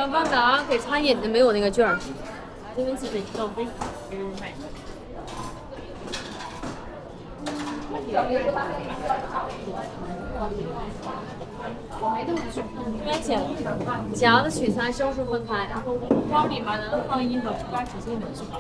要不然大家可以餐饮的没有那个券儿。这边是北豆杯。这边请夹的取餐生是分开的，包里面能放一盒猪肝指定的是吧？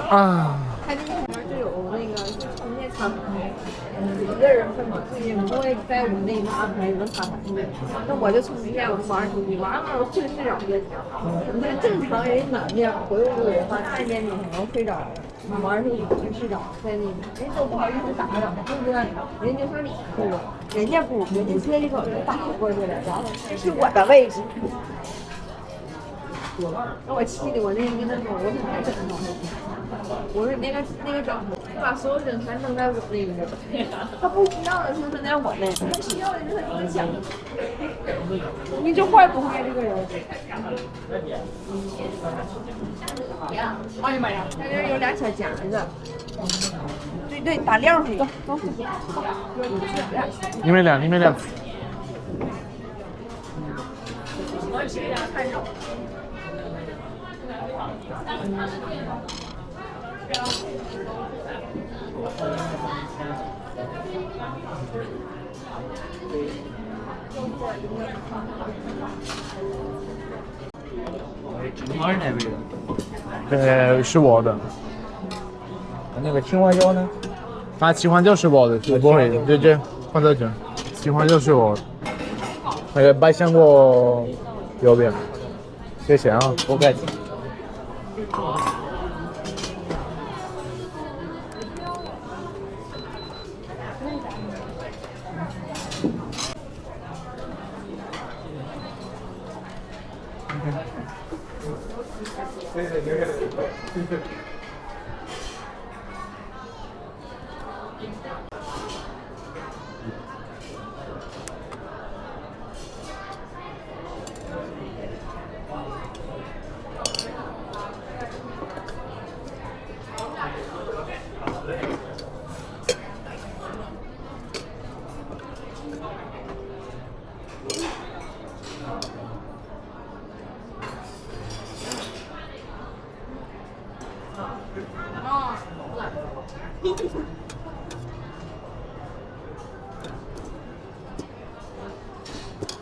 啊，它这里面就有那个充电插头，一个人分嘛，所以不会在我们那个安排一个插头。那我就充一下，我玩手机，玩会睡着了。你看正常人冷的回屋的话，看见你可能睡着了，玩手机就睡着，在那个人都不好意思打扰，对不对？人就上里去了，人家不，人家车里口就打过去了，然后这是我的位置。那我气的我那天跟他说，我说太整了，我说你那个整，你把所有整全弄在我那个，他不需要的时候他在我那，他需要的时候他就想，你就坏不坏这个人？哎呀妈呀，他这有俩小夹子，对对，打料去，走。你们俩。是我的。那个青花椒呢？那青花椒是我的，不会，这放在这，青花椒是我的。那个百香果右边，谢谢啊，不客气。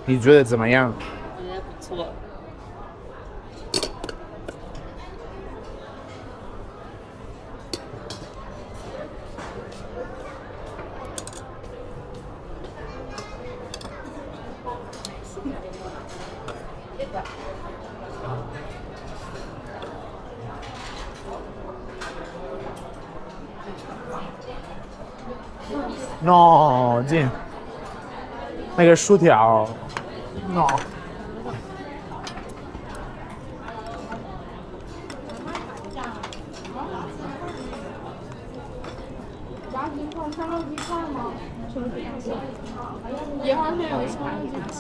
你觉得怎么样？我觉得不错。no 进那个薯条 no。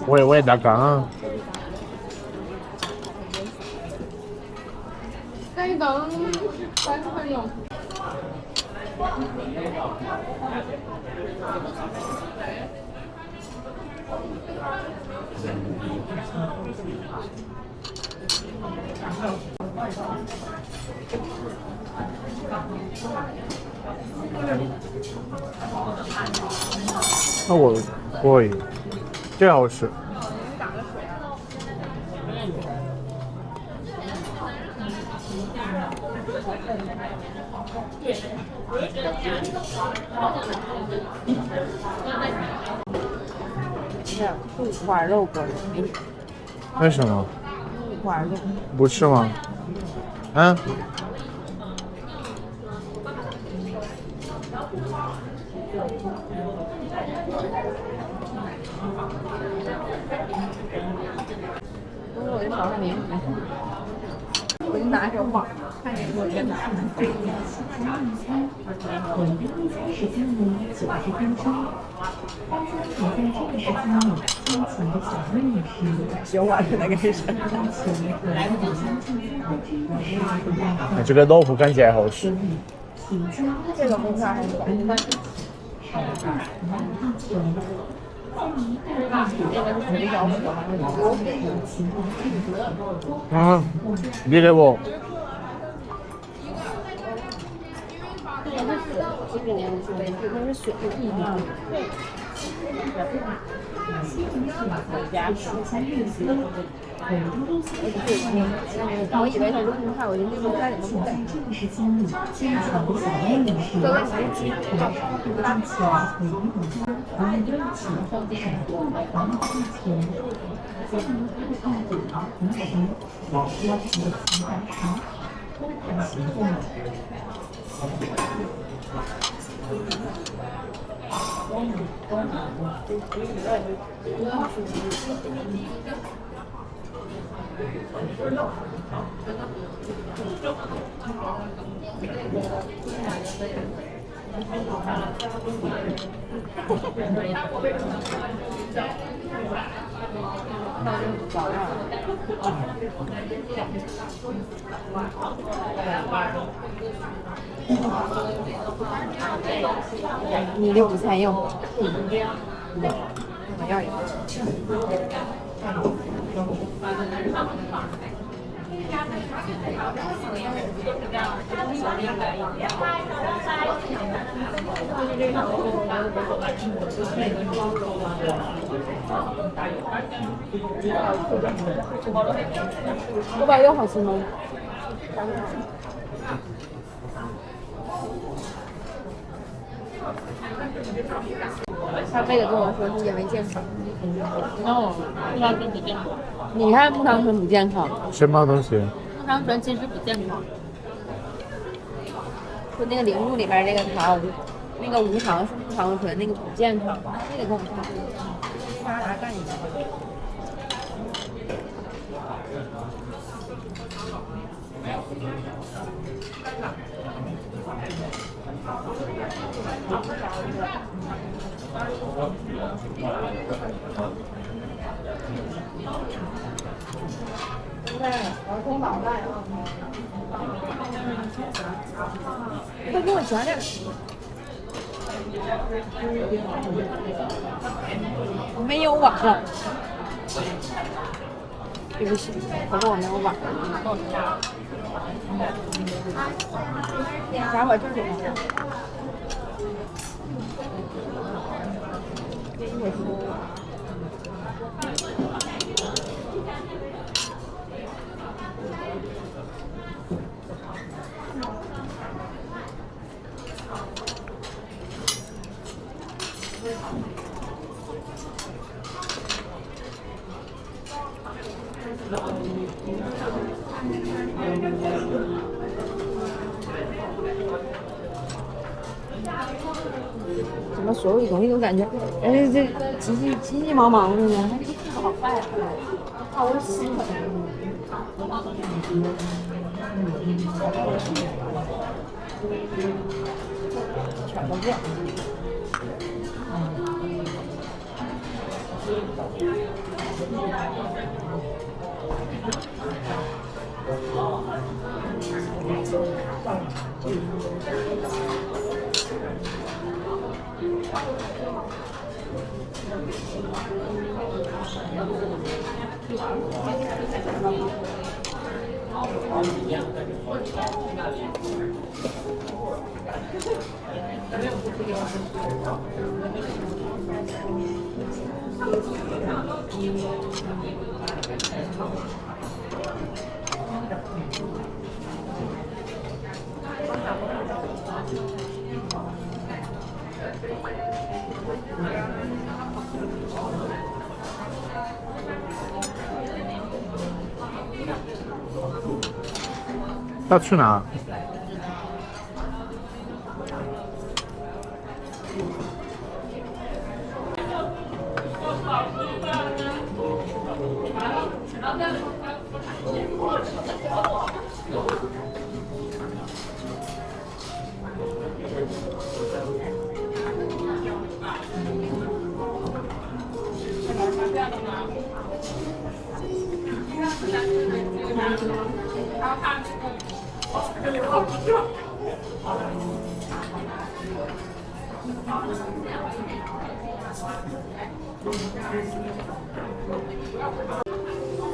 我也打刚啊。那你等30分钟。那我可以，这好吃。五花肉锅的，为什么？五花肉。不吃吗？啊？炒还没有。我就拿着网看见过真的。熊娃是那个是。这个豆腐看起来好吃。这个红烧还是广东的。啊，你给我。这是血的。我以为它是红菜，我觉得这红菜怎么不在？作为实际。你的午餐用，我要一个。锅包肉好吃吗？他非得跟我说是因为健康。No，木糖醇不健康。你看木糖醇不健康。什么东西？木糖醇其实不健康。说那个灵露里边那个糖，那个无糖是木糖醇，那个不健康。非得跟我说。啥干你？快给我夹点。我没有网了，对不起，可是我没有网。夹我这里。我说。怎么所有东西都感觉，这急急忙忙的呢？好快啊！好吃。全都变。要去哪？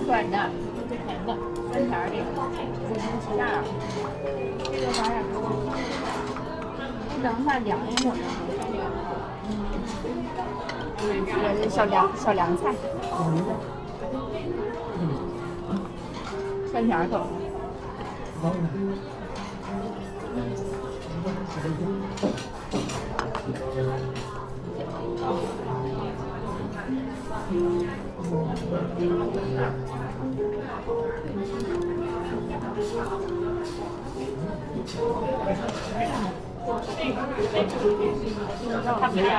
软的，是甜的，酸甜的，我能吃下了。这个啥呀？你等一下凉一会儿。这是小凉菜，酸甜口。他们家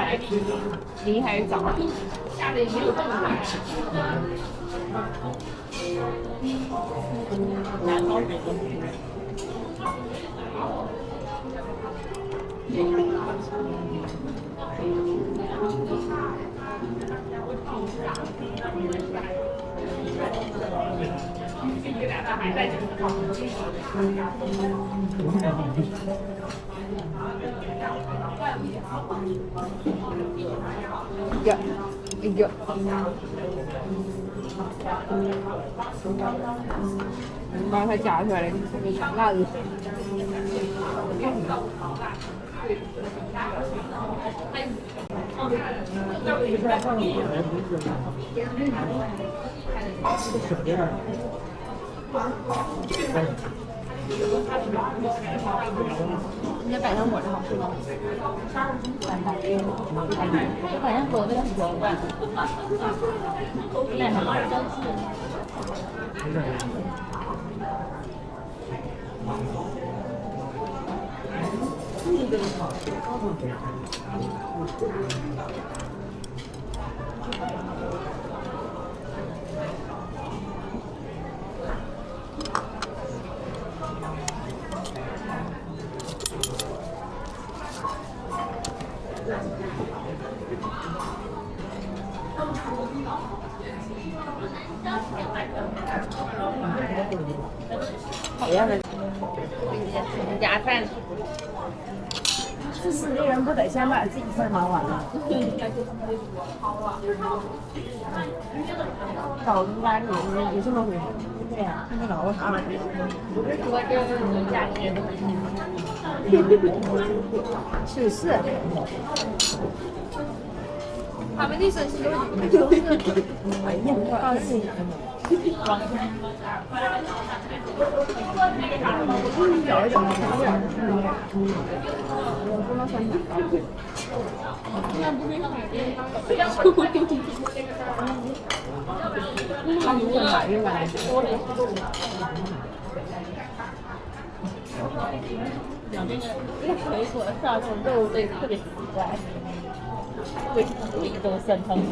离还是早，家里没有这么大。呀，哎呀，把它夹出来，特别香辣的。人家百香果的好吃吗？百香果的味道很奇怪，讨厌的，夹饭。自私的人不得先把自己份忙完了。搞个家里也这么回事。对呀，看这搞个啥玩意儿？我这是你家里人。是。他们的身体都是，哎呀，告诉你。咬一咬，我不能酸甜。那不是海边，他们是哪一买的？讲这个水果上这种肉类特别奇怪，为什么有一种酸汤锅？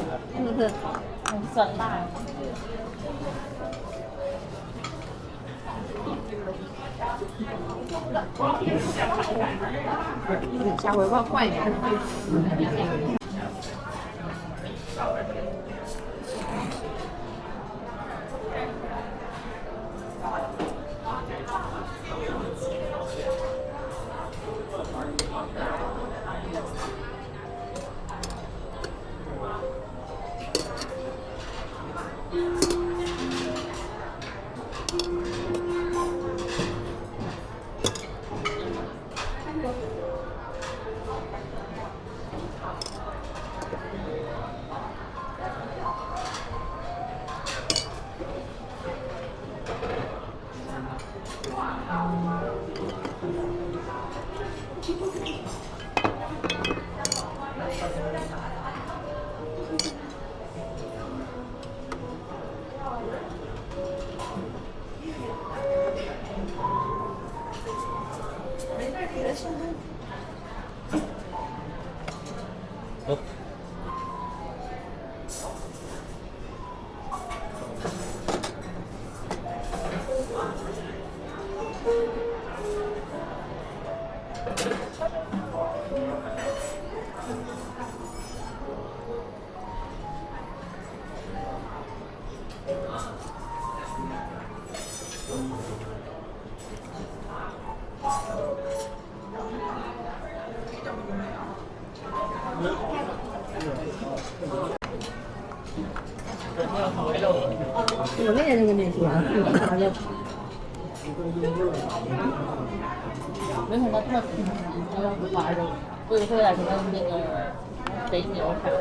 酸辣。下回我换一个。我那天就跟你说，他就没想到这么平，然后不滑肉，我以为会来什么那个肥牛啥的，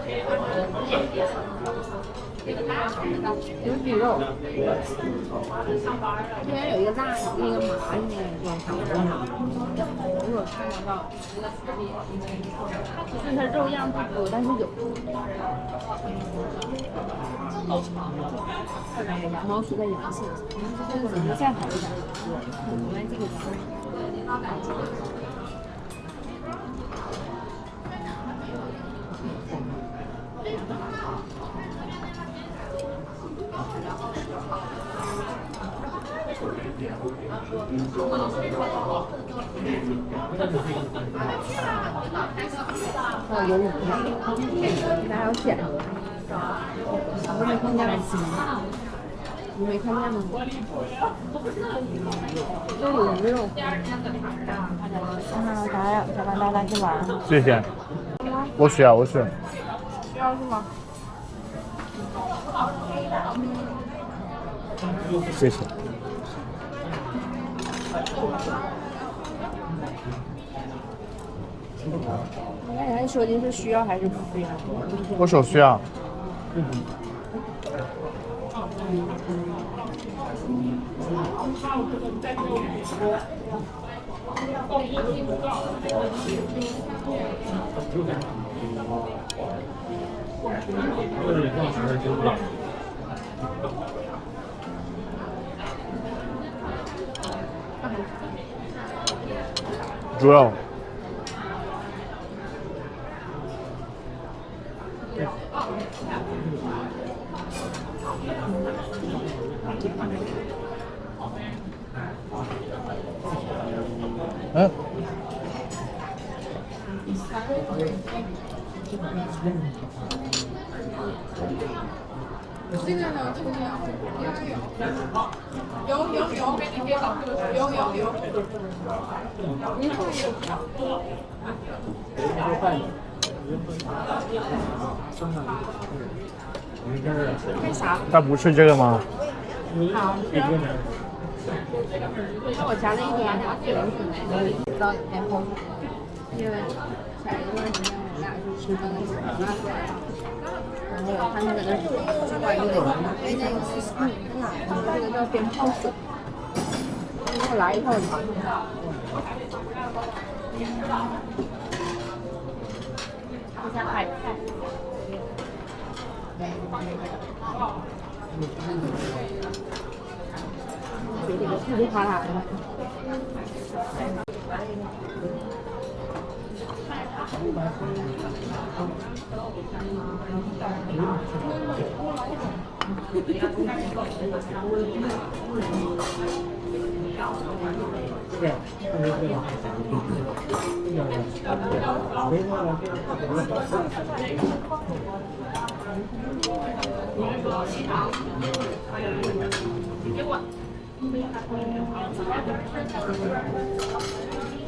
有鸡肉，这边有一个辣那个麻应该往上我有看到，就是它肉样不多，但是有。羊毛出在颜色，就是一下好一点。我们这个有五个，还要剪。我没看见，你没看见吗？这有鱼肉。小碗大大去玩。谢谢。我需要。需要是吗？谢谢。你刚才说的是需要还是不需要？我说需要。猪肉。嗯。这个呢，这个有，给你给老师有。为啥？他不吃这个吗？好吃。那我加了一点，知道有点丰富，因为前一段时间我们俩去吃那个麻辣锅，然后他们在那管那个，这个叫鞭炮水，你给我来一套尝尝。一下海菜。嘴里噼里啪啦的。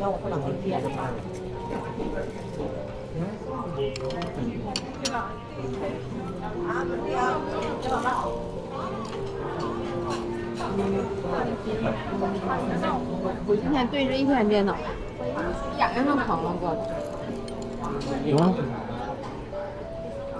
让我不能变。我今天对着一天电脑，眼睛都疼了，哥。行。